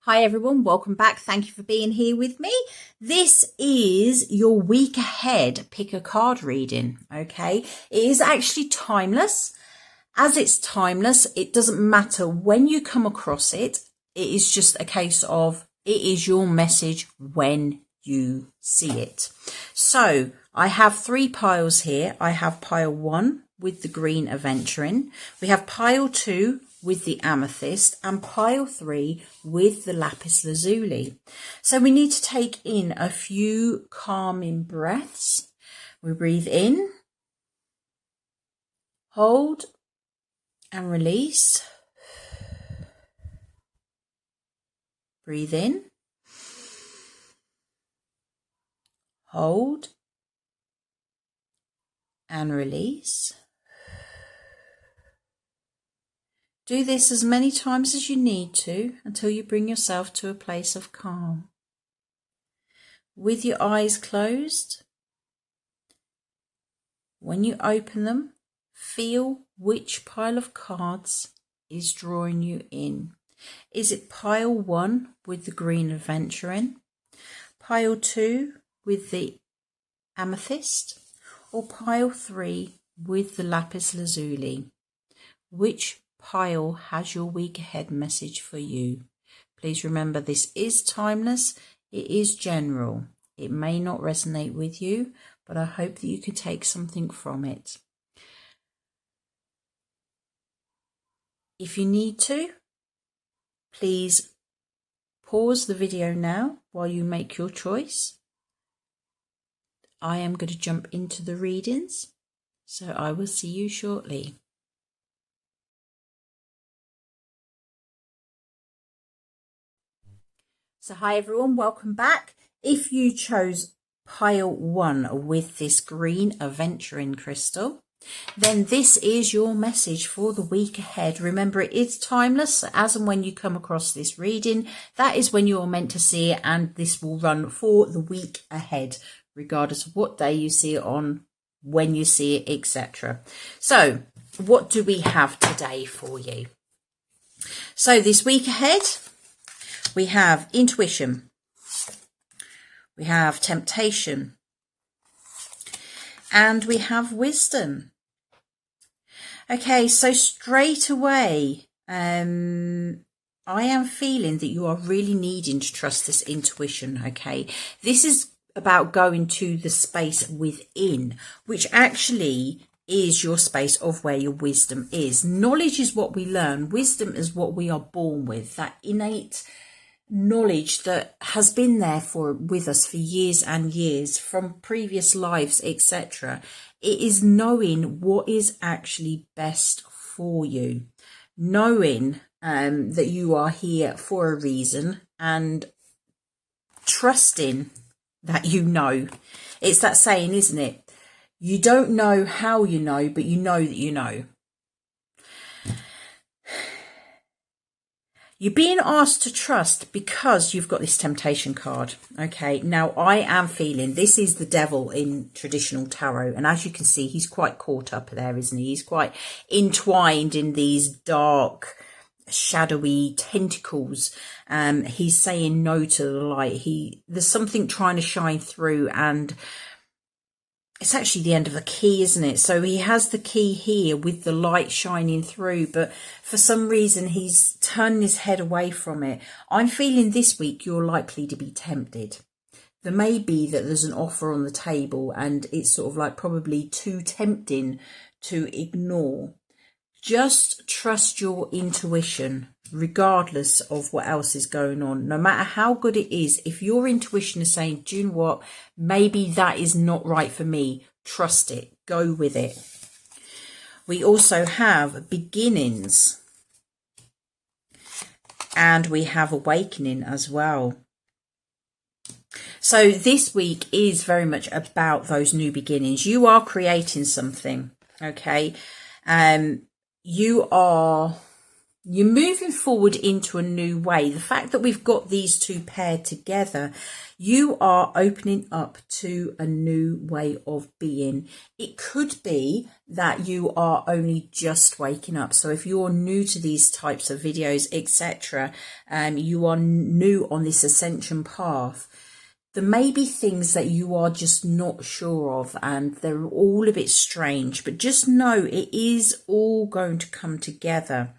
Hi everyone, welcome back. Thank you for being here with me. This is your week ahead pick a card reading, okay? It is actually timeless. As it's timeless, it doesn't matter when you come across it. It is just a case of it is your message when you see it. So I have 3 piles here. I have pile 1 with the green aventurine. We have pile 2 with the amethyst and pile 3 with the lapis lazuli. So we need to take in a few calming breaths. We breathe in, hold and release. Breathe in, hold and release. Do this as many times as you need to until you bring yourself to a place of calm. With your eyes closed, when you open them, feel which pile of cards is drawing you in. Is it pile 1 with the green aventurine, pile 2 with the amethyst, or pile 3 with the lapis lazuli? Which pile has your week ahead message for you? Please remember, this is timeless. It is general. It may not resonate with you, but I hope that you can take something from it. If you need to, please pause the video now while you make your choice. I am going to jump into the readings, so I will see you shortly. So hi everyone, welcome back. If you chose pile 1 with this green aventurine crystal, then this is your message for the week ahead. Remember, it is timeless. As and when you come across this reading, that is when you're meant to see it, and this will run for the week ahead, regardless of what day you see it on, when you see it, etc. So what do we have today for you? So this week ahead, we have intuition, we have temptation, and we have wisdom. Okay, so straight away, I am feeling that you are really needing to trust this intuition, okay? This is about going to the space within, which actually is your space of where your wisdom is. Knowledge is what we learn. Wisdom is what we are born with, that innate knowledge that has been there with us for years and years, from previous lives, etc. It is knowing what is actually best for you, knowing that you are here for a reason, and trusting that you know. It's that saying, isn't it? You don't know how you know, but you know that you know. You're being asked to trust because you've got this temptation card. Okay, now I am feeling this is the devil in traditional tarot. And as you can see, he's quite caught up there, isn't he? He's quite entwined in these dark, shadowy tentacles. He's saying no to the light. There's something trying to shine through, and it's actually the end of a key, isn't it? So he has the key here with the light shining through, but for some reason he's turning his head away from it. I'm feeling this week you're likely to be tempted. There may be that there's an offer on the table and it's sort of like probably too tempting to ignore. Just trust your intuition, regardless of what else is going on. No matter how good it is, if your intuition is saying, do you know what, maybe that is not right for me, trust it, go with it. We also have beginnings, and we have awakening as well. So this week is very much about those new beginnings. You are creating something, okay? You are You're moving forward into a new way. The fact that we've got these two paired together, you are opening up to a new way of being. It could be that you are only just waking up. So if you're new to these types of videos, etc., you are new on this ascension path, there may be things that you are just not sure of, and they're all a bit strange, but just know it is all going to come together.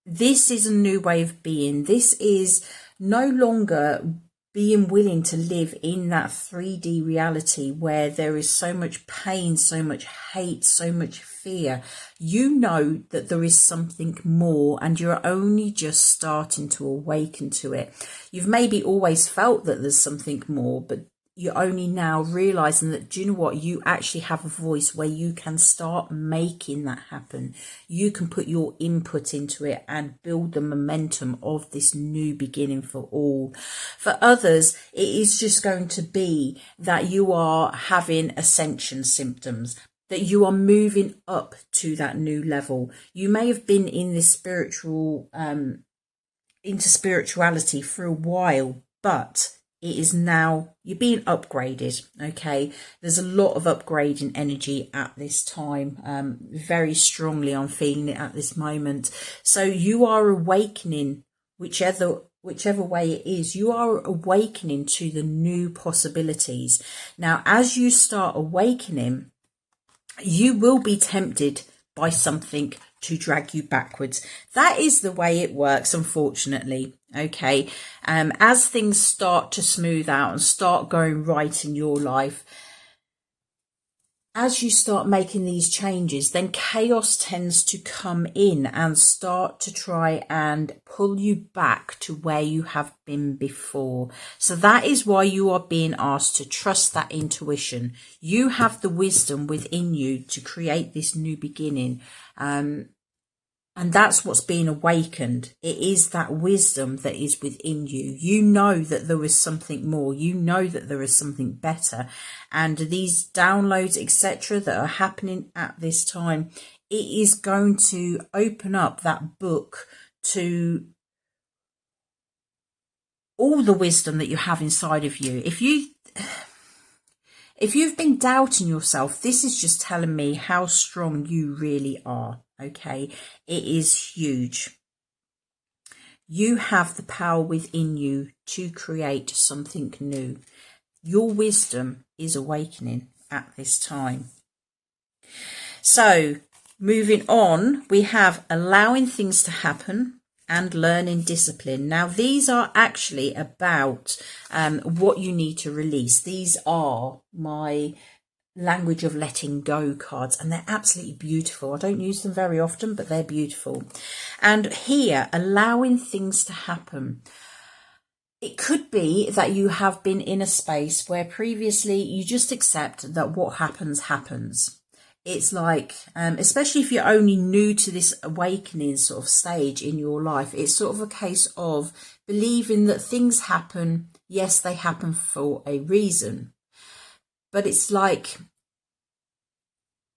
This is a new way of being. This is no longer being willing to live in that 3D reality where there is so much pain, so much hate, so much fear. You know that there is something more, and you're only just starting to awaken to it. You've maybe always felt that there's something more, but you're only now realizing that, do you know what, you actually have a voice where you can start making that happen. You can put your input into it and build the momentum of this new beginning for all. For others, it is just going to be that you are having ascension symptoms, that you are moving up to that new level. You may have been in this spiritual, into spirituality for a while, but it is now, you're being upgraded, okay? There's a lot of upgrading energy at this time. Very strongly I'm feeling it at this moment. So you are awakening, whichever way it is, you are awakening to the new possibilities. Now, as you start awakening, you will be tempted by something to drag you backwards. That is the way it works, unfortunately. Okay, as things start to smooth out and start going right in your life, as you start making these changes, then chaos tends to come in and start to try and pull you back to where you have been before. So that is why you are being asked to trust that intuition. You have the wisdom within you to create this new beginning. And that's what's being awakened. It is that wisdom that is within you. You know that there is something more. You know that there is something better. And these downloads, etc., that are happening at this time, it is going to open up that book to all the wisdom that you have inside of you. If you've been doubting yourself, this is just telling me how strong you really are. Okay, it is huge. You have the power within you to create something new. Your wisdom is awakening at this time. So, moving on, we have allowing things to happen and learning discipline. Now, these are actually about what you need to release. These are my language of letting go cards, and they're absolutely beautiful. I don't use them very often, but they're beautiful. And here, allowing things to happen. It could be that you have been in a space where previously you just accept that what happens, happens. It's like, especially if you're only new to this awakening sort of stage in your life, it's sort of a case of believing that things happen. Yes, they happen for a reason. But it's like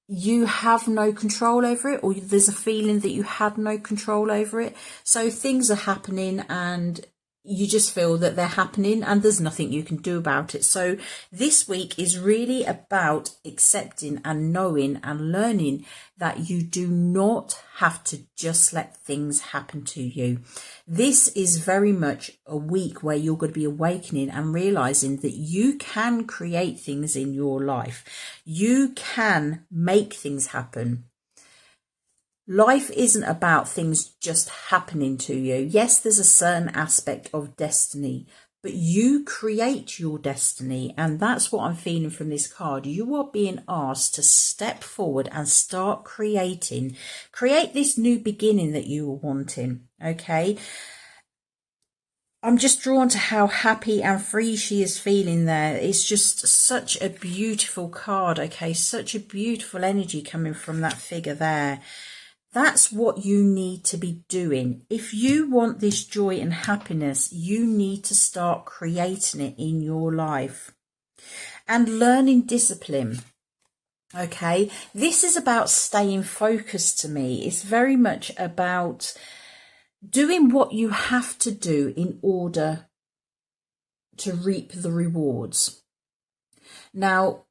you have no control over it, or there's a feeling that you had no control over it. So things are happening and you just feel that they're happening and there's nothing you can do about it. So this week is really about accepting and knowing and learning that you do not have to just let things happen to you. This is very much a week where you're going to be awakening and realizing that you can create things in your life. You can make things happen. Life isn't about things just happening to you. Yes, there's a certain aspect of destiny, but you create your destiny. And that's what I'm feeling from this card. You are being asked to step forward and start create this new beginning that you are wanting. Okay. I'm just drawn to how happy and free she is feeling there. It's just such a beautiful card. Okay. Such a beautiful energy coming from that figure there. That's what you need to be doing. If you want this joy and happiness, you need to start creating it in your life. And learning discipline. Okay, this is about staying focused to me. It's very much about doing what you have to do in order to reap the rewards. Now,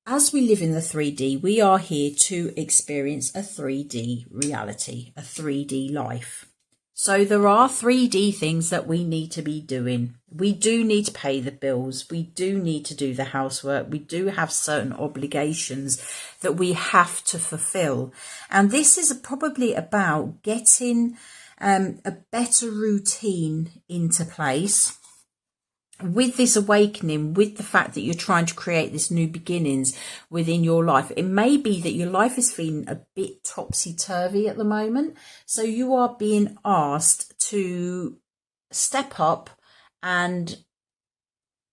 as we live in the 3D, we are here to experience a 3D reality, a 3D life. So there are 3D things that we need to be doing. We do need to pay the bills. We do need to do the housework. We do have certain obligations that we have to fulfill. And this is probably about getting a better routine into place. With this awakening, with the fact that you're trying to create this new beginnings within your life, it may be that your life is feeling a bit topsy-turvy at the moment. So you are being asked to step up and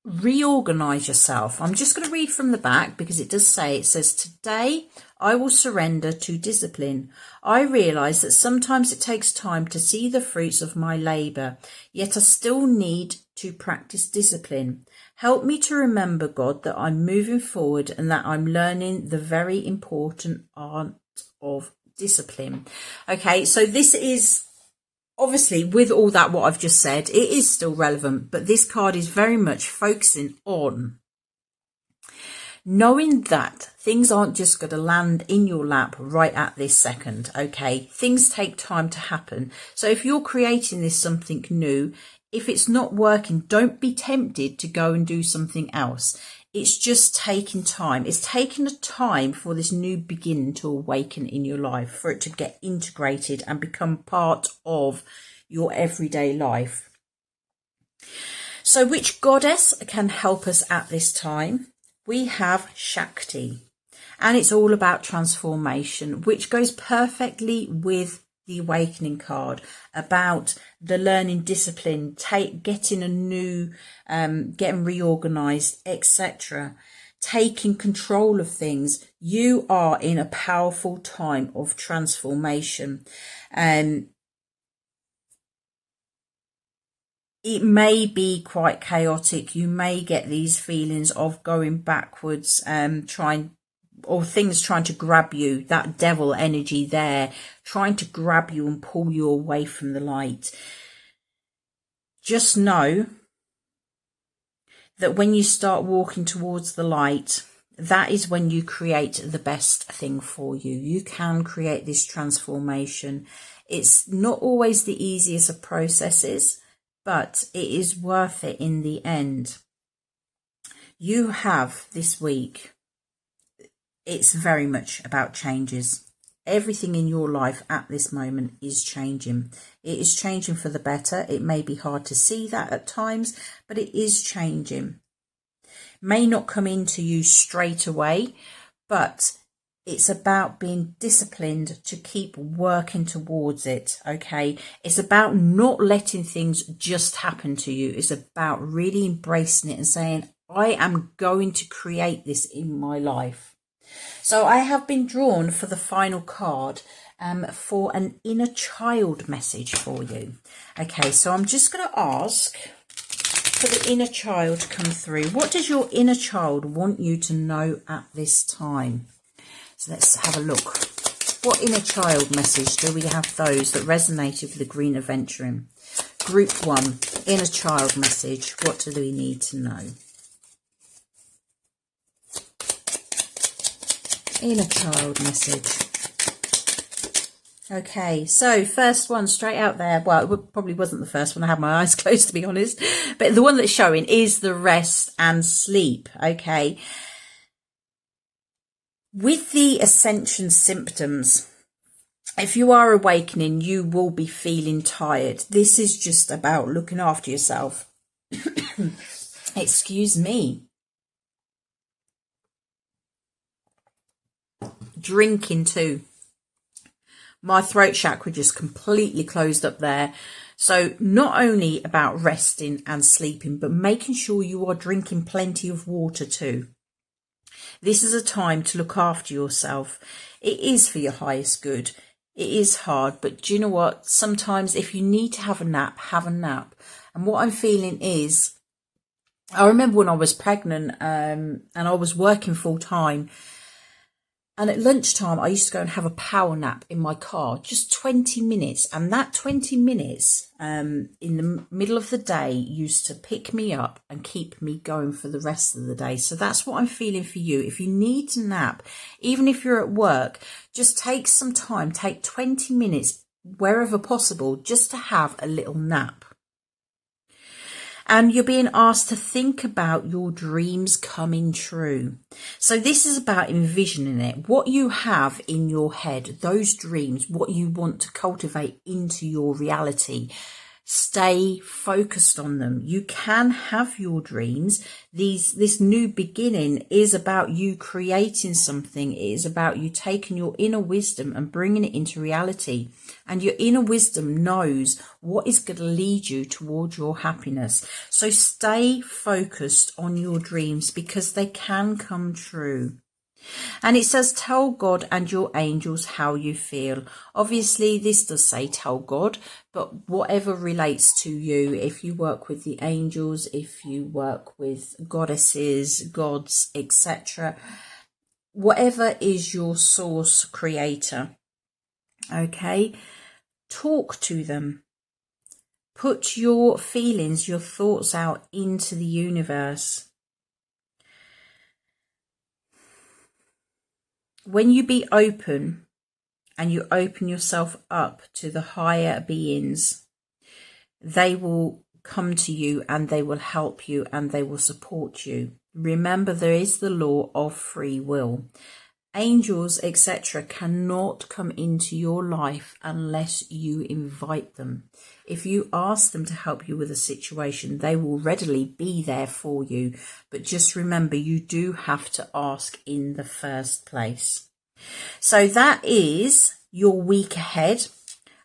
reorganize yourself. I'm just going to read from the back because it says, today I will surrender to discipline. I realize that sometimes it takes time to see the fruits of my labor, yet I still need to practice discipline. Help me to remember, God, that I'm moving forward and that I'm learning the very important art of discipline. Okay, so this is obviously, with all that, what I've just said, it is still relevant, but this card is very much focusing on knowing that things aren't just going to land in your lap right at this second. Okay, things take time to happen. So if you're creating this something new, if it's not working, don't be tempted to go and do something else. It's just taking time. It's taking a time for this new beginning to awaken in your life, for it to get integrated and become part of your everyday life. So which goddess can help us at this time? We have Shakti, and it's all about transformation, which goes perfectly with the awakening card, about the learning discipline, getting a new, getting reorganized, etc. Taking control of things. You are in a powerful time of transformation. It may be quite chaotic. You may get these feelings of going backwards, things trying to grab you, that devil energy there, trying to grab you and pull you away from the light. Just know that when you start walking towards the light, that is when you create the best thing for you. You can create this transformation. It's not always the easiest of processes, but it is worth it in the end. You have this week, it's very much about changes. Everything in your life at this moment is changing. It is changing for the better. It may be hard to see that at times, but it is changing. May not come into you straight away, but it's about being disciplined to keep working towards it, okay? It's about not letting things just happen to you. It's about really embracing it and saying, I am going to create this in my life. So I have been drawn for the final card for an inner child message for you. Okay, so I'm just going to ask for the inner child to come through. What does your inner child want you to know at this time? So let's have a look. What inner child message do we have those that resonated with the Green Adventuring? Group 1, inner child message. What do we need to know? Inner child message. Okay, so first one straight out there. Well, it probably wasn't the first one. I had my eyes closed, to be honest. But the one that's showing is the rest and sleep. Okay. With the ascension symptoms, if you are awakening, you will be feeling tired. This is just about looking after yourself. Excuse me. Drinking too. My throat chakra just completely closed up there. So not only about resting and sleeping, but making sure you are drinking plenty of water too. This is a time to look after yourself. It is for your highest good. It is hard, but do you know what? Sometimes if you need to have a nap, have a nap. And what I'm feeling is, I remember when I was pregnant and I was working full time, And at lunchtime, I used to go and have a power nap in my car, just 20 minutes. And that 20 minutes in the middle of the day used to pick me up and keep me going for the rest of the day. So that's what I'm feeling for you. If you need to nap, even if you're at work, just take some time, take 20 minutes wherever possible, just to have a little nap. And you're being asked to think about your dreams coming true. So this is about envisioning it. What you have in your head, those dreams, what you want to cultivate into your reality. Stay focused on them. You can have your dreams. This new beginning is about you creating something. It is about you taking your inner wisdom and bringing it into reality. And your inner wisdom knows what is going to lead you towards your happiness. So stay focused on your dreams because they can come true. And it says, tell God and your angels how you feel. Obviously, this does say tell God, but whatever relates to you, if you work with the angels, if you work with goddesses, gods, etc., whatever is your source creator, okay, talk to them. Put your feelings, your thoughts out into the universe. When you be open and you open yourself up to the higher beings, they will come to you and they will help you and they will support you. Remember, there is the law of free will. Angels, etc., cannot come into your life unless you invite them. If you ask them to help you with a situation, they will readily be there for you. But just remember, you do have to ask in the first place. So that is your week ahead.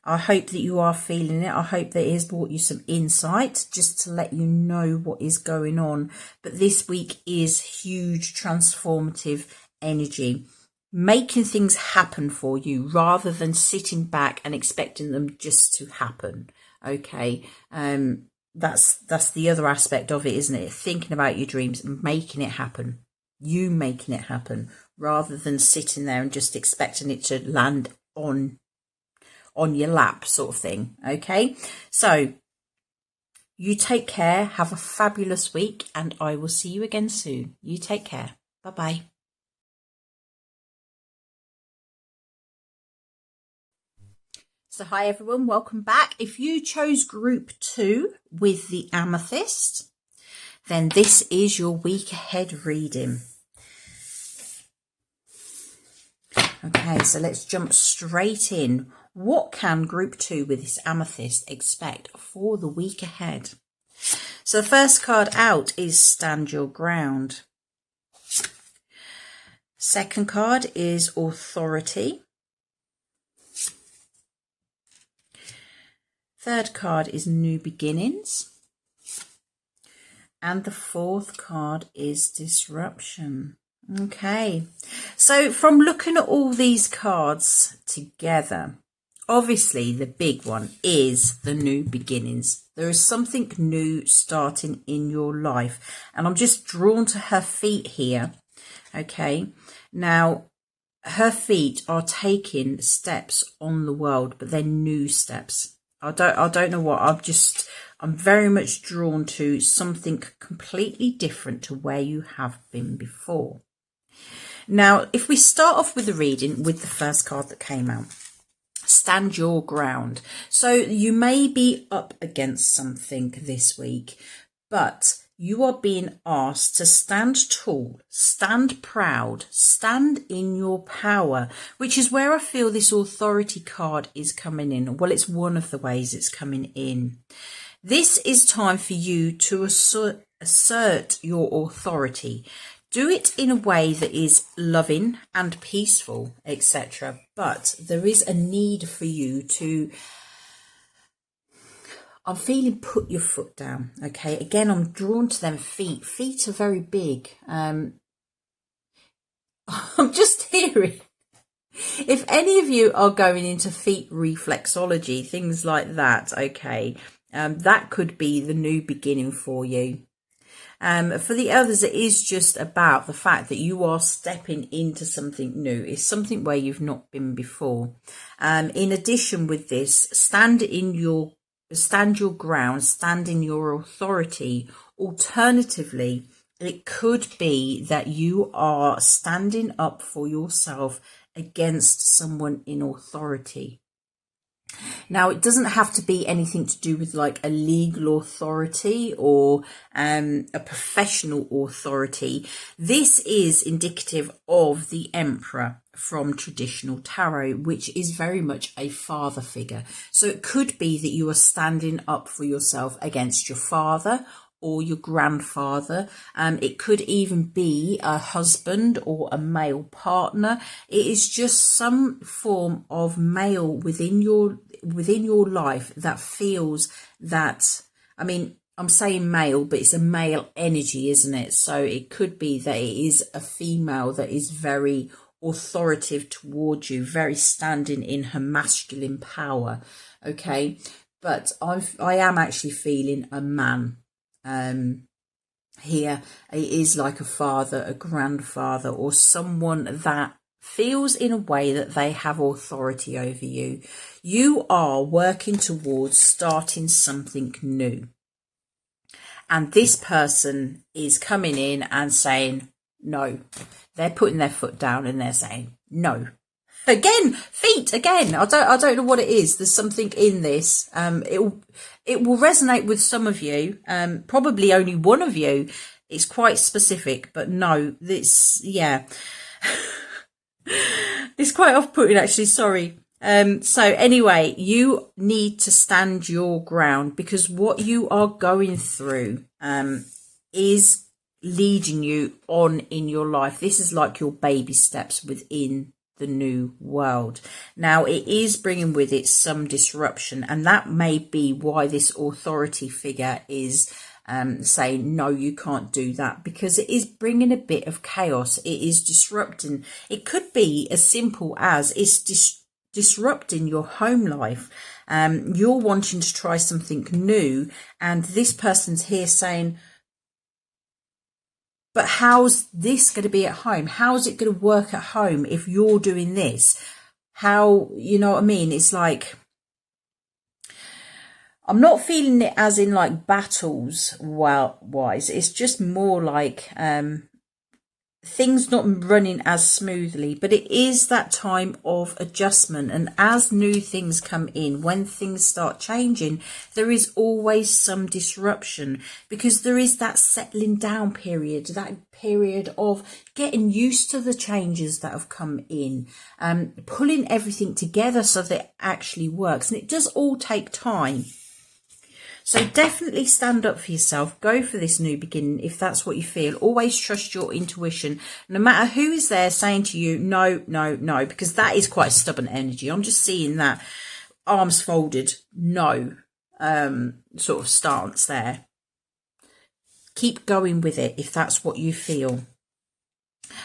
I hope that you are feeling it. I hope that it has brought you some insight just to let you know what is going on. But this week is huge transformative energy, making things happen for you rather than sitting back and expecting them just to happen. Okay, that's the other aspect of it, isn't it? Thinking about your dreams and making it happen. You making it happen rather than sitting there and just expecting it to land on your lap, sort of thing. Okay, so you take care, have a fabulous week, and I will see you again soon. You take care. Bye-bye. So hi everyone, welcome back. If you chose group 2 with the Amethyst, then this is your week ahead reading. Okay, so let's jump straight in. What can group 2 with this Amethyst expect for the week ahead? So the first card out is Stand Your Ground. Second card is Authority. Third card is New Beginnings. And the fourth card is Disruption. Okay, so from looking at all these cards together, obviously the big one is the New Beginnings. There is something new starting in your life. And I'm just drawn to her feet here. Okay, now her feet are taking steps on the world, but they're new steps. I don't know what, I'm very much drawn to something completely different to where you have been before. Now, if we start off with the reading with the first card that came out, Stand Your Ground. So you may be up against something this week, but you are being asked to stand tall, stand proud, stand in your power, which is where I feel this authority card is coming in. Well, it's one of the ways it's coming in. This is time for you to assert your authority. Do it in a way that is loving and peaceful, etc. But there is a need for you to, I'm feeling, put your foot down. Okay, again, I'm drawn to them feet. Feet are very big. I'm just hearing, if any of you are going into feet reflexology, things like that, okay, that could be the new beginning for you. For the others, it is just about the fact that you are stepping into something new. It's something where you've not been before. In addition with this, stand your ground, stand in your authority. Alternatively, it could be that you are standing up for yourself against someone in authority. Now, it doesn't have to be anything to do with like a legal authority or a professional authority. This is indicative of the Emperor from traditional tarot, which is very much a father figure. So it could be that you are standing up for yourself against your father or your grandfather. It could even be a husband or a male partner. It is just some form of male within your life that feels that, I mean, I'm saying male, but it's a male energy, isn't it? So it could be that it is a female that is very authoritative towards you, very standing in her masculine power. Okay, but I am actually feeling a man. Here it is like a father, a grandfather, or someone that feels in a way that they have authority over you. You are working towards starting something new, and this person is coming in and saying no. They're putting their foot down and they're saying no. Again, feet again. I don't know what it is. There's something in this. It will resonate with some of you. Probably only one of you. It's quite specific, but no, this, yeah. It's quite off-putting actually, sorry. So anyway, you need to stand your ground, because what you are going through is leading you on in your life. This is like your baby steps within the new world. Now, it is bringing with it some disruption, and that may be why this authority figure is saying no, you can't do that, because it is bringing a bit of chaos. It is disrupting. It could be as simple as it's disrupting your home life. You're wanting to try something new, and this person's here saying, but how's this going to be at home? How's it going to work at home if you're doing this? How, you know what I mean? It's like, I'm not feeling it as in like battles wise. It's just more like things not running as smoothly, but it is that time of adjustment. And as new things come in, when things start changing, there is always some disruption, because there is that settling down period, that period of getting used to the changes that have come in, pulling everything together so that it actually works. And it does all take time. So definitely stand up for yourself. Go for this new beginning if that's what you feel. Always trust your intuition, no matter who is there saying to you, no, no, no, because that is quite a stubborn energy. I'm just seeing that arms folded, no, sort of stance there. Keep going with it if that's what you feel.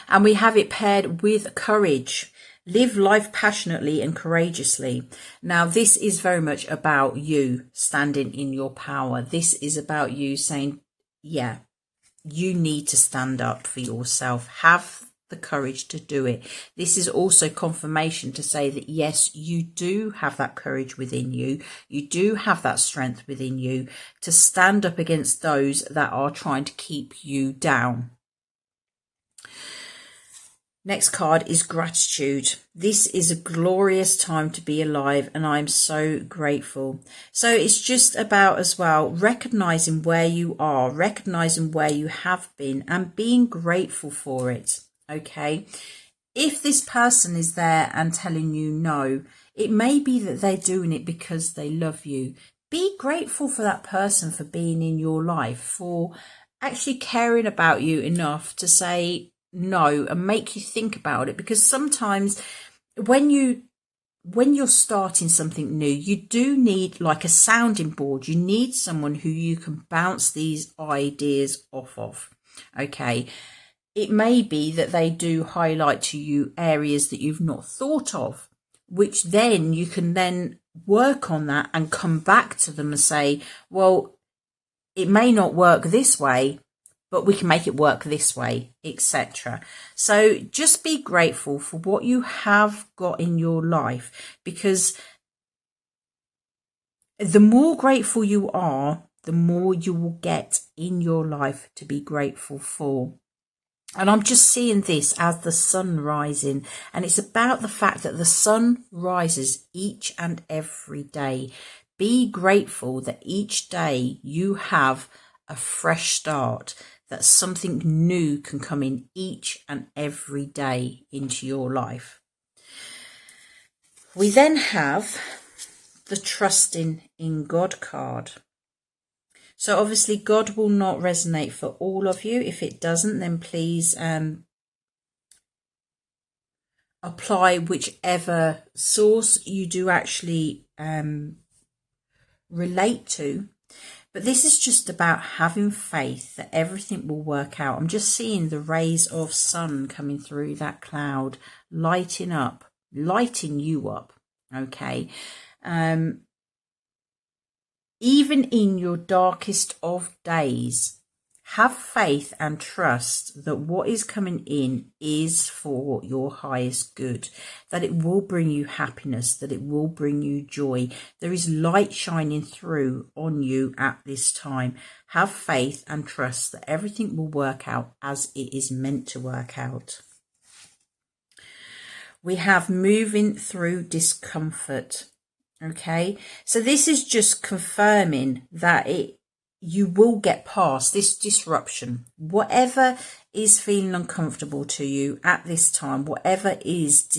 And we have it paired with courage. Live life passionately and courageously. Now, this is very much about you standing in your power. This is about you saying, yeah, you need to stand up for yourself. Have the courage to do it. This is also confirmation to say that, yes, you do have that courage within you. You do have that strength within you to stand up against those that are trying to keep you down. Next card is gratitude. This is a glorious time to be alive, and I'm so grateful. So it's just about as well recognizing where you are, recognizing where you have been, and being grateful for it. Okay. If this person is there and telling you no, it may be that they're doing it because they love you. Be grateful for that person for being in your life, for actually caring about you enough to say no and make you think about it. Because sometimes when you're starting something new, you do need like a sounding board. You need someone who you can bounce these ideas off of. Okay. It may be that they do highlight to you areas that you've not thought of, which then you can then work on that and come back to them and say, well, it may not work this way, but we can make it work this way, etc. So just be grateful for what you have got in your life, because the more grateful you are, the more you will get in your life to be grateful for. And I'm just seeing this as the sun rising, and it's about the fact that the sun rises each and every day. Be grateful that each day you have a fresh start, that something new can come in each and every day into your life. We then have the trusting in God card. So obviously God will not resonate for all of you. If it doesn't, then please apply whichever source you do actually relate to. But this is just about having faith that everything will work out. I'm just seeing the rays of sun coming through that cloud, lighting you up, okay? Even in your darkest of days, have faith and trust that what is coming in is for your highest good, that it will bring you happiness, that it will bring you joy. There is light shining through on you at this time. Have faith and trust that everything will work out as it is meant to work out. We have moving through discomfort. Okay, so this is just confirming that you will get past this disruption. Whatever is feeling uncomfortable to you at this time, whatever is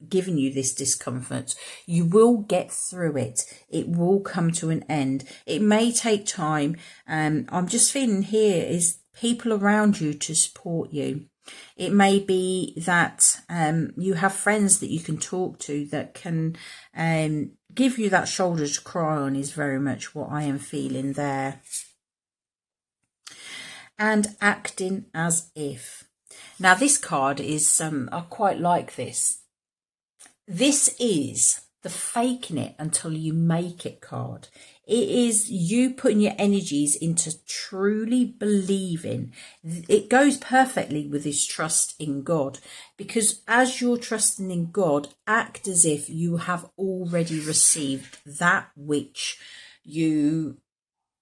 giving you this discomfort, you will get through it. It will come to an end. It may take time. I'm just feeling here is people around you to support you. It may be that you have friends that you can talk to that can give you that shoulder to cry on, is very much what I am feeling there. And acting as if. Now this card is, I quite like this. This is the faking it until you make it card. It is you putting your energies into truly believing. It goes perfectly with this trust in God, because as you're trusting in God, act as if you have already received that which you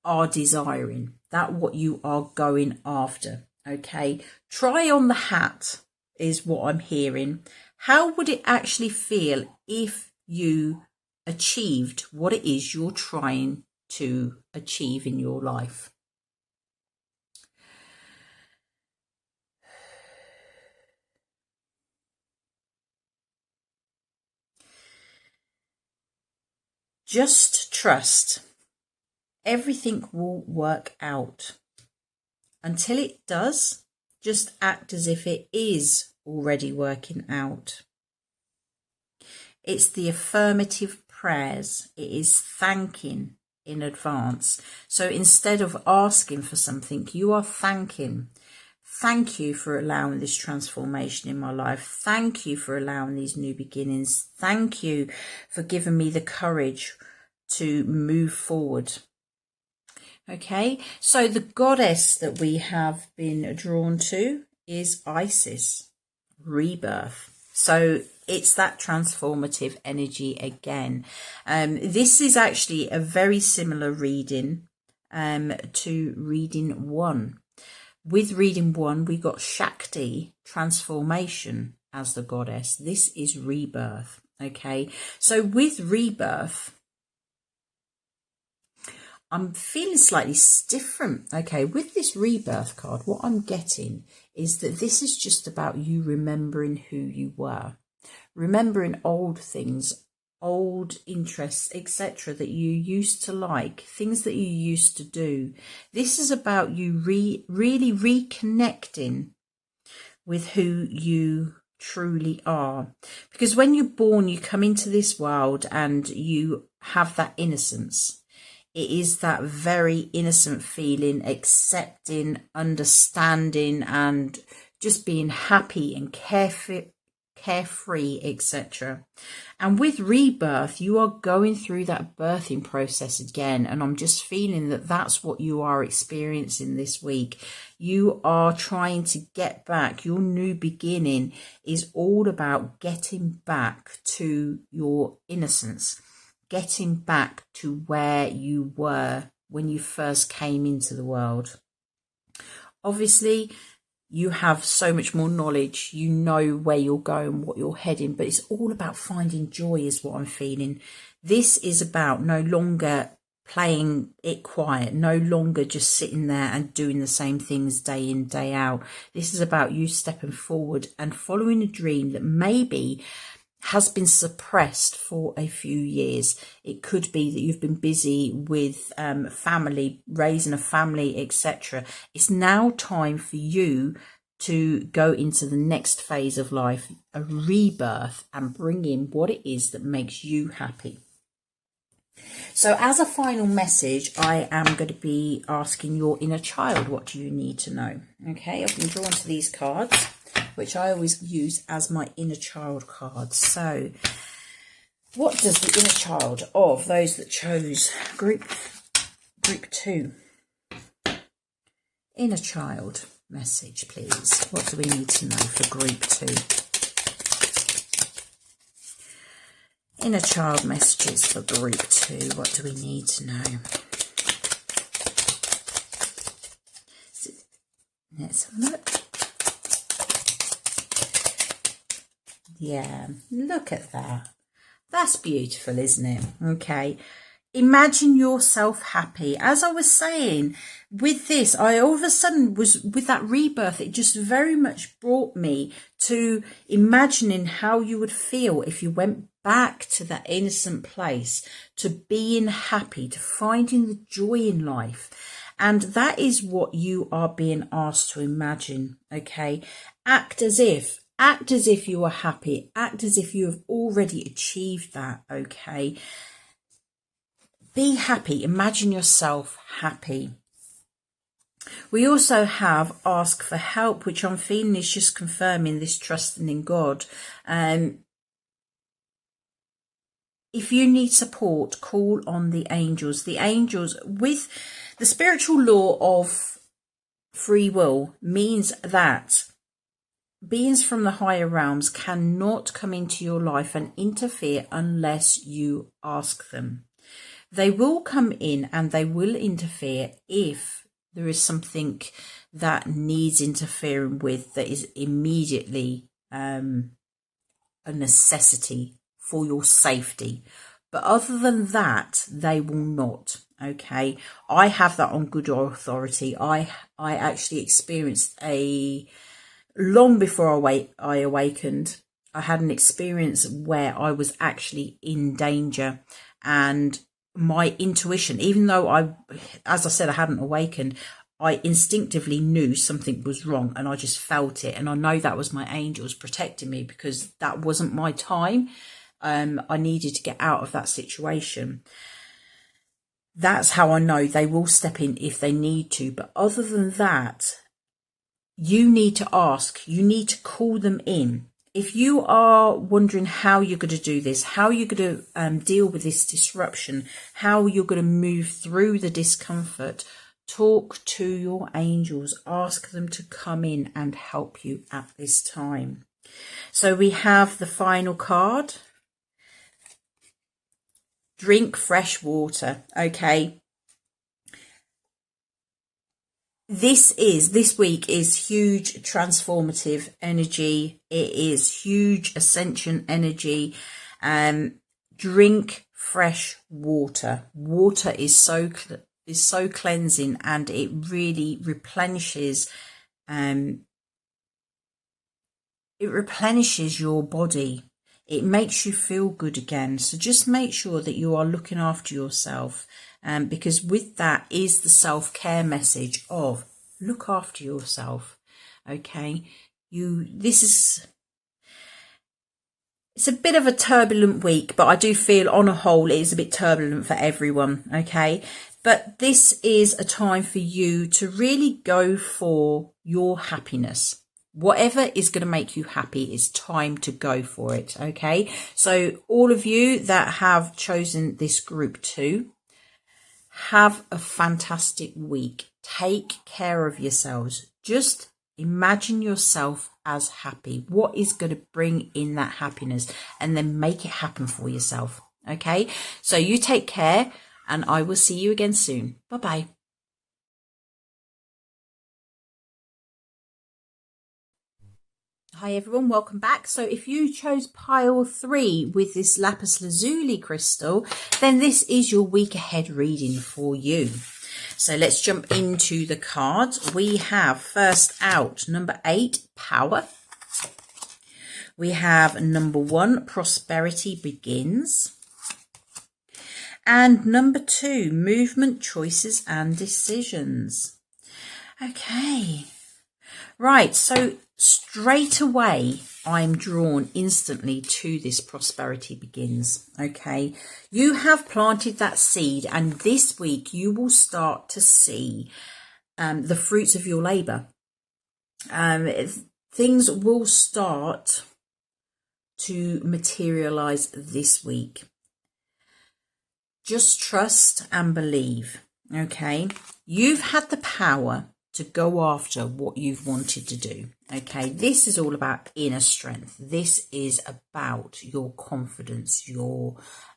are desiring, that what you are going after. Okay, try on the hat is what I'm hearing. How would it actually feel if you achieved what it is you're trying to achieve in your life? Just trust. Everything will work out. Until it does, just act as if it is already working out. It's the affirmative prayers. It is thanking in advance. So instead of asking for something, you are thanking. Thank you for allowing this transformation in my life. Thank you for allowing these new beginnings. Thank you for giving me the courage to move forward. Okay, so the goddess that we have been drawn to is Isis, rebirth. So it's that transformative energy again. This is actually a very similar reading to reading 1. With reading 1, we got Shakti, transformation, as the goddess. This is rebirth. Okay, so with rebirth, I'm feeling slightly different. Okay, with this rebirth card, what I'm getting is that this is just about you remembering who you were, remembering old things, old interests, etc. that you used to like, things that you used to do. This is about you really reconnecting with who you truly are. Because when you're born, you come into this world and you have that innocence. It is that very innocent feeling, accepting, understanding, and just being happy and carefree, etc. And with rebirth, you are going through that birthing process again. And I'm just feeling that that's what you are experiencing this week. You are trying to get back. Your new beginning is all about getting back to your innocence, getting back to where you were when you first came into the world. Obviously, you have so much more knowledge, you know where you're going, what you're heading, but it's all about finding joy is what I'm feeling. This is about no longer playing it quiet, no longer just sitting there and doing the same things day in, day out. This is about you stepping forward and following a dream that maybe has been suppressed for a few years. It could be that you've been busy with family, raising a family, etc. It's now time for you to go into the next phase of life, a rebirth, and bring in what it is that makes you happy. So as a final message, I am going to be asking your inner child, what do you need to know? Okay, I've been drawn to these cards, which I always use as my inner child cards. So what does the inner child of those that chose group 2, inner child message, please? What do we need to know for group 2? Inner child messages for group 2. What do we need to know? Let's have a look. Yeah, look at that. That's beautiful, isn't it? Okay. Imagine yourself happy. As I was saying, with this, I all of a sudden was, with that rebirth, it just very much brought me to imagining how you would feel if you went back to that innocent place, to being happy, to finding the joy in life. And that is what you are being asked to imagine, okay? Act as if you are happy. Act as if you have already achieved that, okay? Be happy. Imagine yourself happy. We also have ask for help, which I'm feeling is just confirming this trusting in God. If you need support, call on the angels. The angels, with the spiritual law of free will, means that beings from the higher realms cannot come into your life and interfere unless you ask them. They will come in and they will interfere if there is something that needs interfering with, that is immediately a necessity for your safety. But other than that, they will not. Okay, I have that on good authority. I actually experienced long before I awakened, I had an experience where I was actually in danger, and my intuition, even though as I said, I hadn't awakened, I instinctively knew something was wrong, and I just felt it. And I know that was my angels protecting me, because that wasn't my time. I needed to get out of that situation. That's how I know they will step in if they need to. But other than that, you need to ask, you need to call them in. If you are wondering how you're going to do this, how you're going to deal with this disruption, how you're going to move through the discomfort, talk to your angels, ask them to come in and help you at this time. So we have the final card. Drink fresh water, okay? This week is huge transformative energy. It is huge ascension energy. Drink fresh water. Water is so cleansing, and it really replenishes. It replenishes your body. It makes you feel good again. So just make sure that you are looking after yourself. Because with that is the self-care message of look after yourself. Okay, it's a bit of a turbulent week, but I do feel on a whole it is a bit turbulent for everyone. Okay, but this is a time for you to really go for your happiness. Whatever is going to make you happy, it's time to go for it. Okay. So all of you that have chosen this group 2, have a fantastic week. Take care of yourselves. Just imagine yourself as happy. What is going to bring in that happiness, and then make it happen for yourself. Okay. So you take care, and I will see you again soon. Bye-bye. Hi everyone, welcome back. So if you chose pile 3 with this Lapis Lazuli crystal, then this is your week ahead reading for you. So let's jump into the cards. We have first out number 8, Power. We have number 1, Prosperity Begins. And number 2, Movement, Choices and Decisions. Okay. Right, so straight away, I'm drawn instantly to this Prosperity Begins. Okay, you have planted that seed, and this week you will start to see the fruits of your labour. Things will start to materialise this week. Just trust and believe. Okay, you've had the power to go after what you've wanted to do. Okay, this is all about inner strength. This is about your confidence, your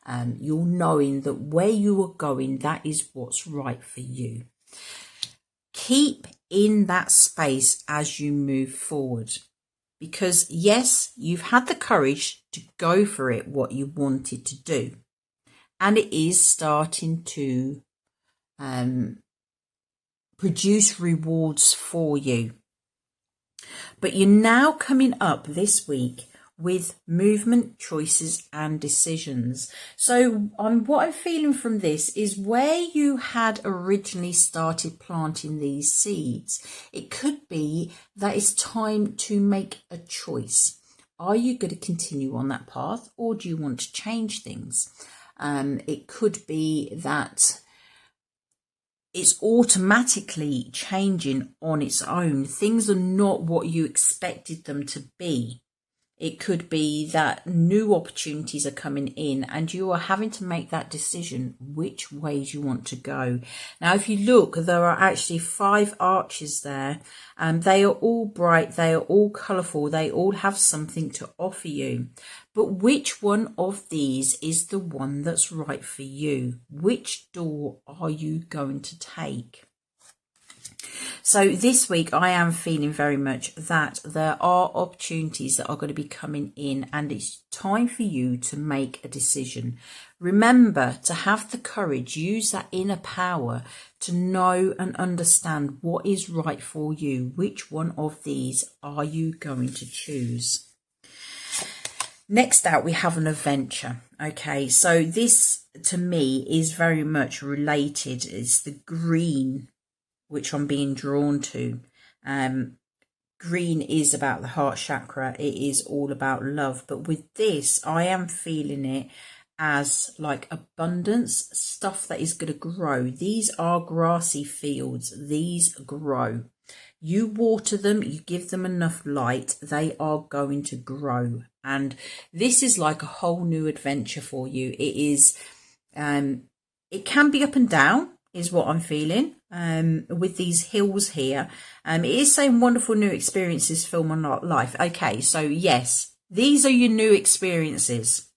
knowing that where you are going, that is what's right for you. Keep in that space as you move forward, because yes, you've had the courage to go for it, what you wanted to do, and it is starting to produce rewards for you. But you're now coming up this week with movement, choices and decisions. So what I'm feeling from this is where you had originally started planting these seeds, it could be that it's time to make a choice. Are you going to continue on that path, or do you want to change things? It could be that it's automatically changing on its own. Things are not what you expected them to be. It could be that new opportunities are coming in and you are having to make that decision which ways you want to go. Now, if you look, there are actually 5 arches there, and they are all bright, they are all colourful, they all have something to offer you. But which one of these is the one that's right for you? Which door are you going to take? So this week I am feeling very much that there are opportunities that are going to be coming in, and it's time for you to make a decision. Remember to have the courage, use that inner power to know and understand what is right for you. Which one of these are you going to choose? Next out, we have an adventure. Okay, so this to me is very much related. It's the green which I'm being drawn to. Green is about the heart chakra. It is all about love. But with this, I am feeling it as like abundance, stuff that is going to grow. These are grassy fields. These grow. You water them, you give them enough light, they are going to grow. And this is like a whole new adventure for you. It is, it can be up and down, is what I'm feeling, with these hills here. It is saying wonderful new experiences fill my life. Okay, so yes, these are your new experiences.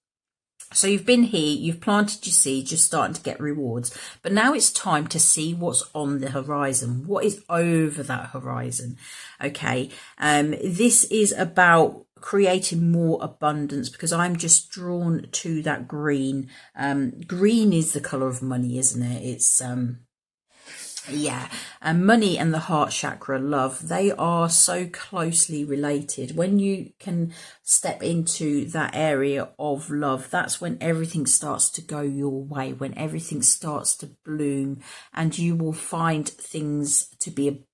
So you've been here, you've planted your seeds, you're starting to get rewards. But now it's time to see what's on the horizon. What is over that horizon? Okay, this is about creating more abundance, because I'm just drawn to that green. Green is the colour of money, isn't it? It's yeah, and money and the heart chakra, love, they are so closely related. When you can step into that area of love, that's when everything starts to go your way, when everything starts to bloom, and you will find things to be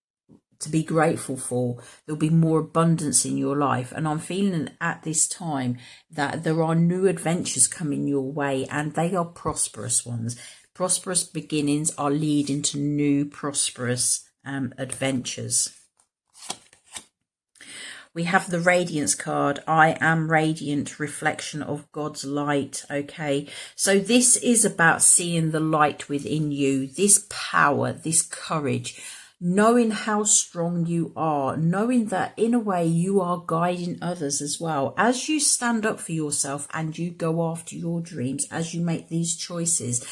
grateful for. There'll be more abundance in your life, and I'm feeling at this time that there are new adventures coming your way, and they are prosperous ones. Prosperous beginnings are leading to new prosperous adventures. We have the radiance card. I am radiant, reflection of God's light. Okay, so this is about seeing the light within you, this power, this courage, knowing how strong you are, knowing that in a way you are guiding others as well. As you stand up for yourself and you go after your dreams, as you make these choices,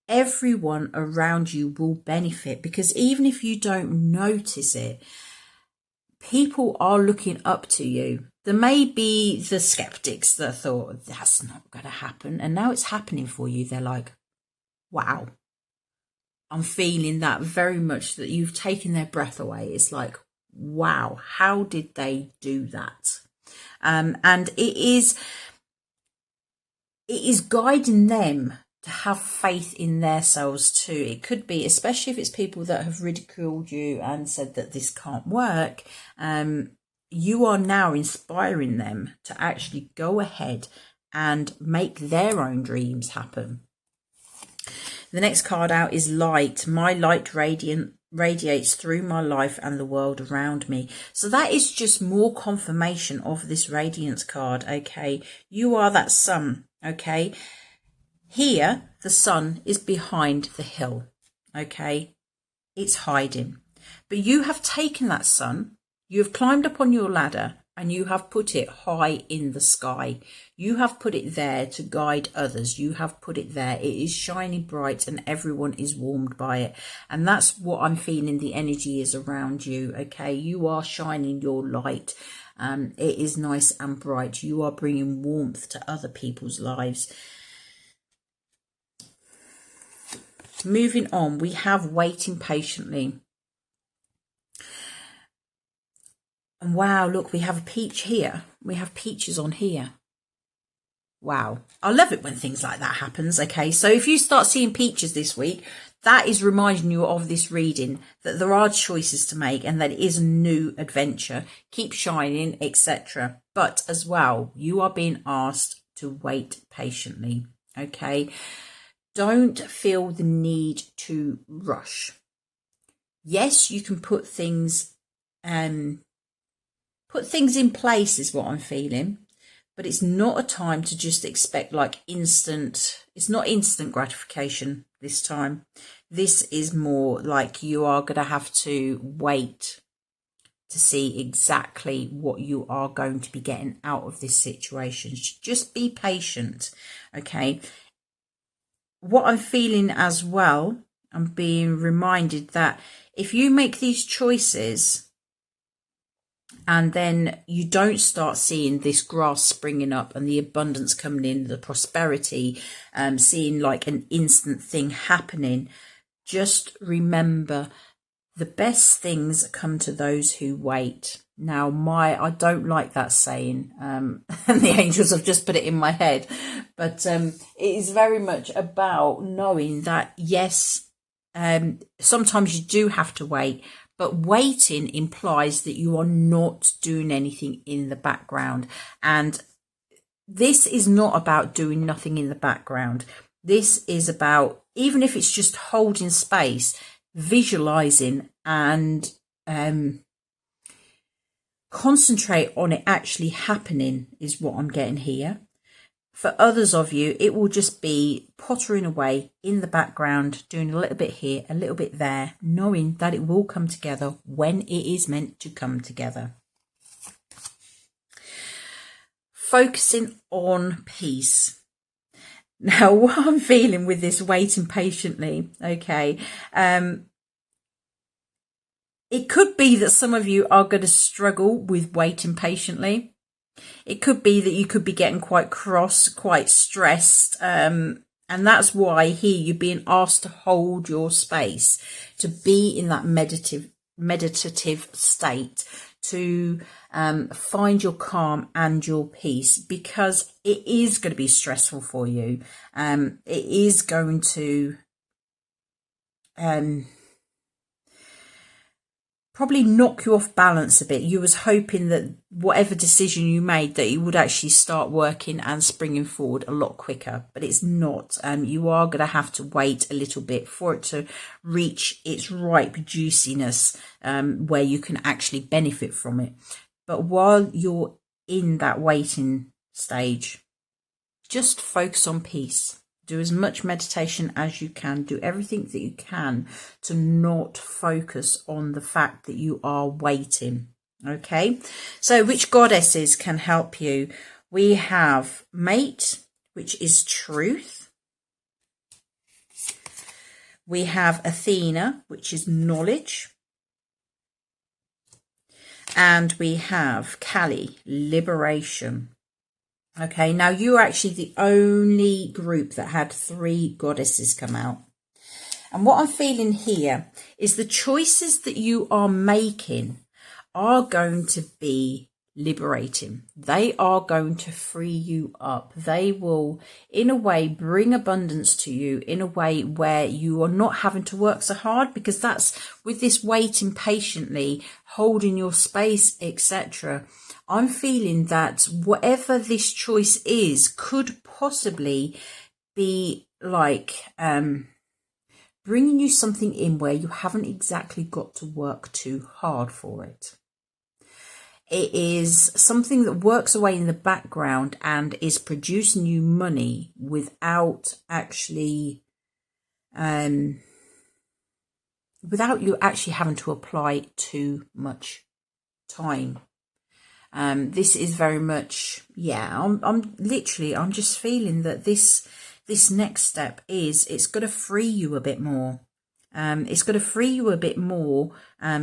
everyone around you will benefit, because even if you don't notice it, people are looking up to you. There may be the skeptics that thought that's not going to happen, and now it's happening for you. They're like, wow. I'm feeling that very much, that you've taken their breath away. It's like, wow, how did they do that? And it is guiding them to have faith in themselves too. It could be, especially if it's people that have ridiculed you and said that this can't work, you are now inspiring them to actually go ahead and make their own dreams happen. The next card out is light. My light radiates through my life and the world around me. So that is just more confirmation of this radiance card. Okay, you are that sun. Okay, here the sun is behind the hill. Okay, it's hiding, but you have taken that sun, you have climbed up on your ladder, and you have put it high in the sky. You have put it there to guide others. You have put it there. It is shining bright and everyone is warmed by it. And that's what I'm feeling the energy is around you. Okay, you are shining your light. It is nice and bright. You are bringing warmth to other people's lives. Moving on, we have waiting patiently. And wow, look, we have a peach here. We have peaches on here. Wow. I love it when things like that happens. Okay, so if you start seeing peaches this week, that is reminding you of this reading, that there are choices to make and that it is a new adventure. Keep shining, etc. But as well, you are being asked to wait patiently. Okay, don't feel the need to rush. Yes, you can put things in place is what I'm feeling, but it's not a time to just expect like instant. It's not instant gratification this time. This is more like you are going to have to wait to see exactly what you are going to be getting out of this situation. Just be patient. Okay, what I'm feeling as well, I'm being reminded that if you make these choices and then you don't start seeing this grass springing up and the abundance coming in, the prosperity, seeing like an instant thing happening, just remember the best things come to those who wait. Now, I don't like that saying, and the angels have just put it in my head, but it is very much about knowing that, yes, sometimes you do have to wait, but waiting implies that you are not doing anything in the background. And this is not about doing nothing in the background. This is about, even if it's just holding space, visualizing and concentrate on it actually happening is what I'm getting here. For others of you, it will just be pottering away in the background, doing a little bit here, a little bit there, knowing that it will come together when it is meant to come together. Focusing on peace. Now, what I'm feeling with this waiting patiently, okay, it could be that some of you are going to struggle with waiting patiently. It could be that you could be getting quite cross, quite stressed. And that's why here you're being asked to hold your space, to be in that meditative state, to find your calm and your peace, because it is going to be stressful for you. It is going to probably knock you off balance a bit. You was hoping that whatever decision you made, that it would actually start working and springing forward a lot quicker, but it's not. You are going to have to wait a little bit for it to reach its ripe juiciness, where you can actually benefit from it. But while you're in that waiting stage, just focus on peace. Do as much meditation as you can. Do everything that you can to not focus on the fact that you are waiting. Okay, so which goddesses can help you? We have Mate, which is truth. We have Athena, which is knowledge. And we have Kali, liberation. Okay, now you're actually the only group that had 3 goddesses come out. And what I'm feeling here is the choices that you are making are going to be liberating. They are going to free you up. They will, in a way, bring abundance to you in a way where you are not having to work so hard, because that's with this waiting patiently, holding your space, etc. I'm feeling that whatever this choice is could possibly be like bringing you something in where you haven't exactly got to work too hard for it. It is something that works away in the background and is producing you money without actually, without you actually having to apply too much time. This is very much, I'm just feeling that this next step is, it's going to free you a bit more. It's going to free you a bit more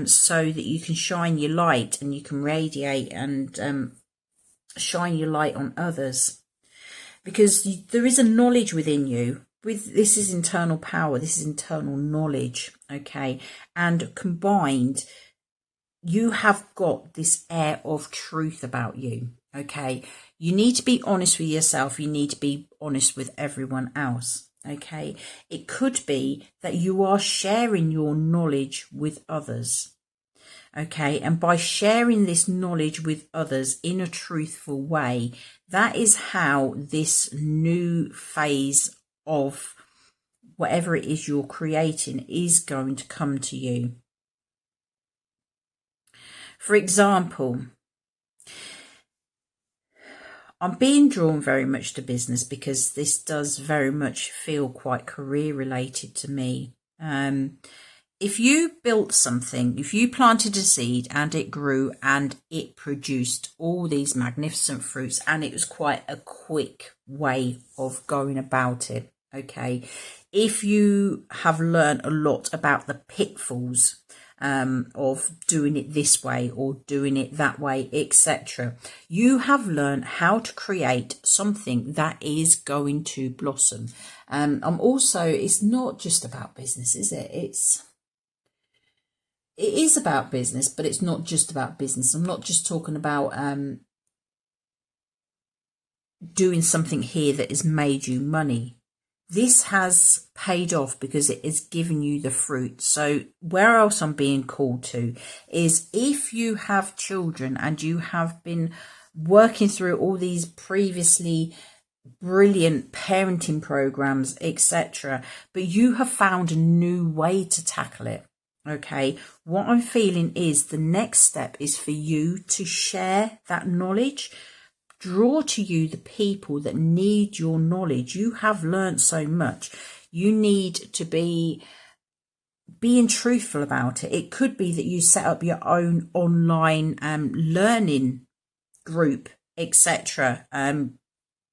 so that you can shine your light and you can radiate and shine your light on others. Because there is a knowledge within you. This is internal power. This is internal knowledge. Okay. And combined, you have got this air of truth about you. Okay. You need to be honest with yourself. You need to be honest with everyone else. Okay, it could be that you are sharing your knowledge with others. Okay, and by sharing this knowledge with others in a truthful way, that is how this new phase of whatever it is you're creating is going to come to you. For example, I'm being drawn very much to business because this does very much feel quite career related to me. If you built something, if you planted a seed and it grew and it produced all these magnificent fruits, and it was quite a quick way of going about it. Okay. If you have learned a lot about the pitfalls of doing it this way or doing it that way, etc. You have learned how to create something that is going to blossom. It's not just about business, is it? It is about business, but it's not just about business. I'm not just talking about doing something here that has made you money. This has paid off because it is giving you the fruit. So where else I'm being called to is, if you have children and you have been working through all these previously brilliant parenting programs, etc., but you have found a new way to tackle it. Okay, what I'm feeling is the next step is for you to share that knowledge. Draw to you the people that need your knowledge. You have learned so much. You need to be being truthful about it. It could be that you set up your own online learning group, etc.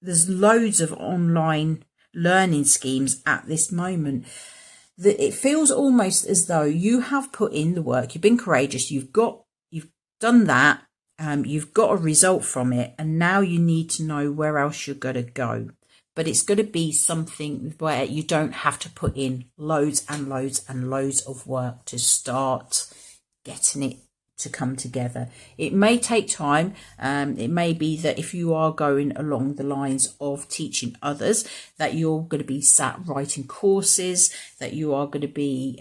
There's loads of online learning schemes at this moment. That it feels almost as though you have put in the work. You've been courageous. You've done that. You've got a result from it, and now you need to know where else you're going to go. But it's going to be something where you don't have to put in loads and loads and loads of work to start getting it to come together. It may take time. It may be that if you are going along the lines of teaching others, that you're going to be sat writing courses, that you are going to be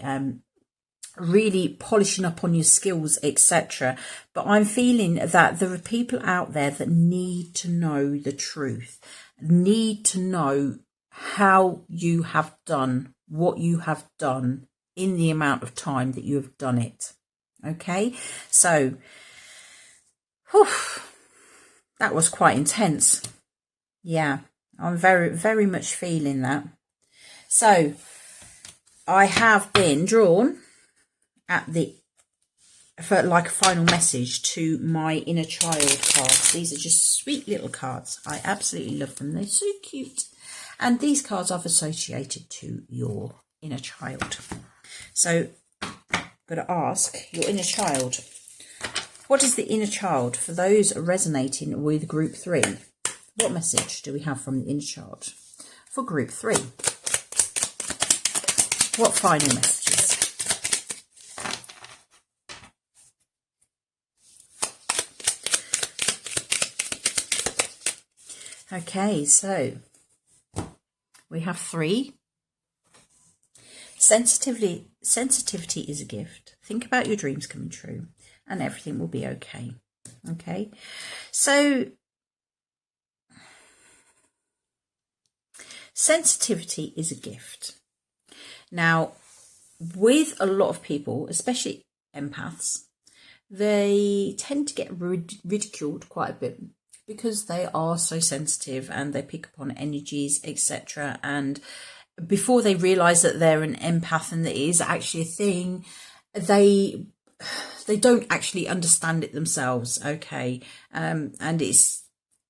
really polishing up on your skills, etc. But I'm feeling that there are people out there that need to know the truth, need to know how you have done what you have done in the amount of time that you have done it. Okay, so Whew, that was quite intense. Yeah, I'm very, very much feeling that. So I have been drawn for like a final message to my inner child cards. These are just sweet little cards. I absolutely love them. They're so cute. And these cards are associated to your inner child. So I'm going to ask your inner child, what is the inner child for those resonating with group 3? What message do we have from the inner child for group 3? What final messages? Okay, so we have 3. Sensitivity is a gift. Think about your dreams coming true and everything will be okay. Okay, so sensitivity is a gift. Now, with a lot of people, especially empaths, they tend to get ridiculed quite a bit because they are so sensitive and they pick up on energies, etc. And before they realise that they're an empath and that it is actually a thing, they don't actually understand it themselves. Okay, and it's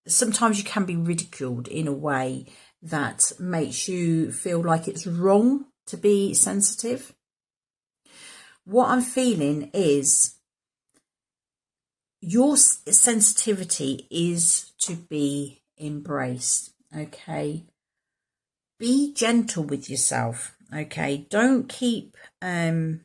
sometimes you can be ridiculed in a way that makes you feel like it's wrong to be sensitive. What I'm feeling is your sensitivity is to be embraced. Okay, be gentle with yourself. Okay, don't keep I'm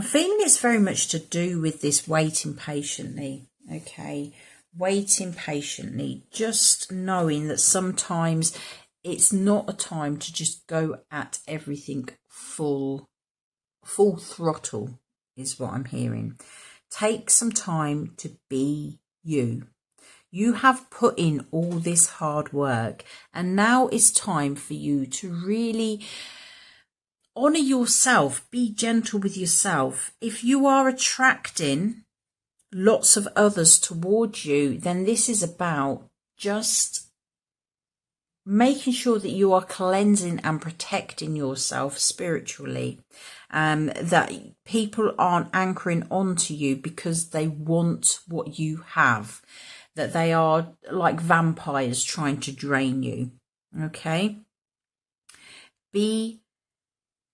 feeling it's very much to do with this waiting patiently. Okay, waiting patiently, just knowing that sometimes it's not a time to just go at everything full throttle is what I'm hearing. Take some time to be you. You have put in all this hard work and now it's time for you to really honour yourself, be gentle with yourself. If you are attracting lots of others towards you, then this is about just making sure that you are cleansing and protecting yourself spiritually, that people aren't anchoring onto you because they want what you have, that they are like vampires trying to drain you. Okay, be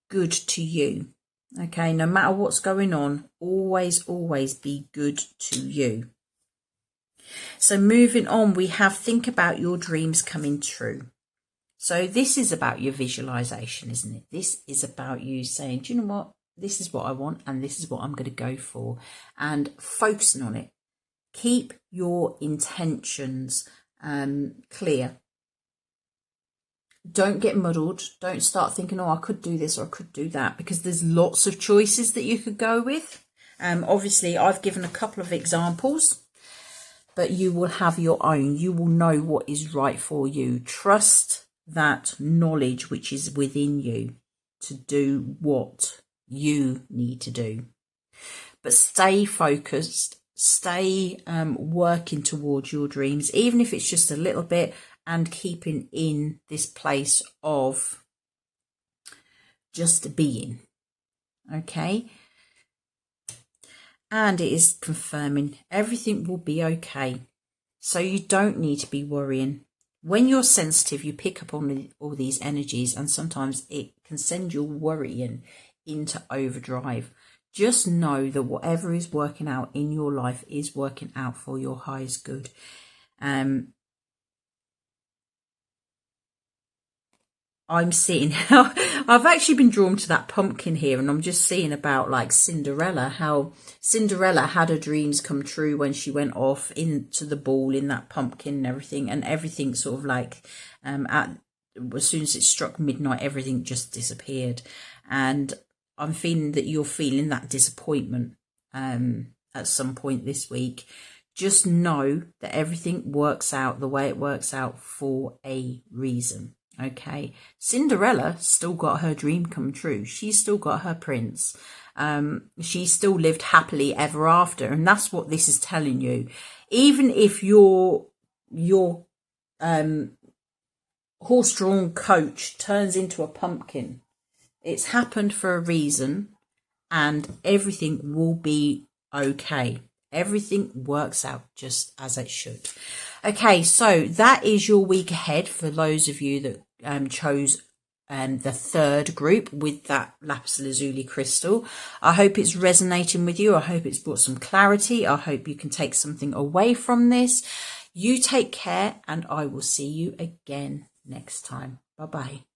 good to you. Okay, no matter what's going on, always be good to you. So moving on, we have think about your dreams coming true. So this is about your visualization, isn't it? This is about you saying, do you know what? This is what I want and this is what I'm going to go for, and focusing on it. Keep your intentions clear. Don't get muddled. Don't start thinking, oh, I could do this or I could do that, because there's lots of choices that you could go with. Obviously, I've given a couple of examples, but you will have your own. You will know what is right for you. Trust that knowledge which is within you to do what you need to do. But stay focused, stay working towards your dreams, even if it's just a little bit, and keeping in this place of just being. Okay? And it is confirming everything will be okay. So you don't need to be worrying. When you're sensitive, you pick up on all these energies, and sometimes it can send your worrying into overdrive. Just know that whatever is working out in your life is working out for your highest good. I'm seeing I've actually been drawn to that pumpkin here, and I'm just seeing about like Cinderella, how Cinderella had her dreams come true when she went off into the ball in that pumpkin and everything sort of like as soon as it struck midnight, everything just disappeared. And I'm feeling that you're feeling that disappointment at some point this week. Just know that everything works out the way it works out for a reason. Okay, Cinderella still got her dream come true. She's still got her prince. She still lived happily ever after, and that's what this is telling you. Even if your horse-drawn coach turns into a pumpkin, it's happened for a reason, and everything will be okay. Everything works out just as it should. Okay, so that is your week ahead for those of you that chose the third group with that lapis lazuli crystal. I hope it's resonating with you. I hope it's brought some clarity. I hope you can take something away from this. You take care, and I will see you again next time. Bye-bye.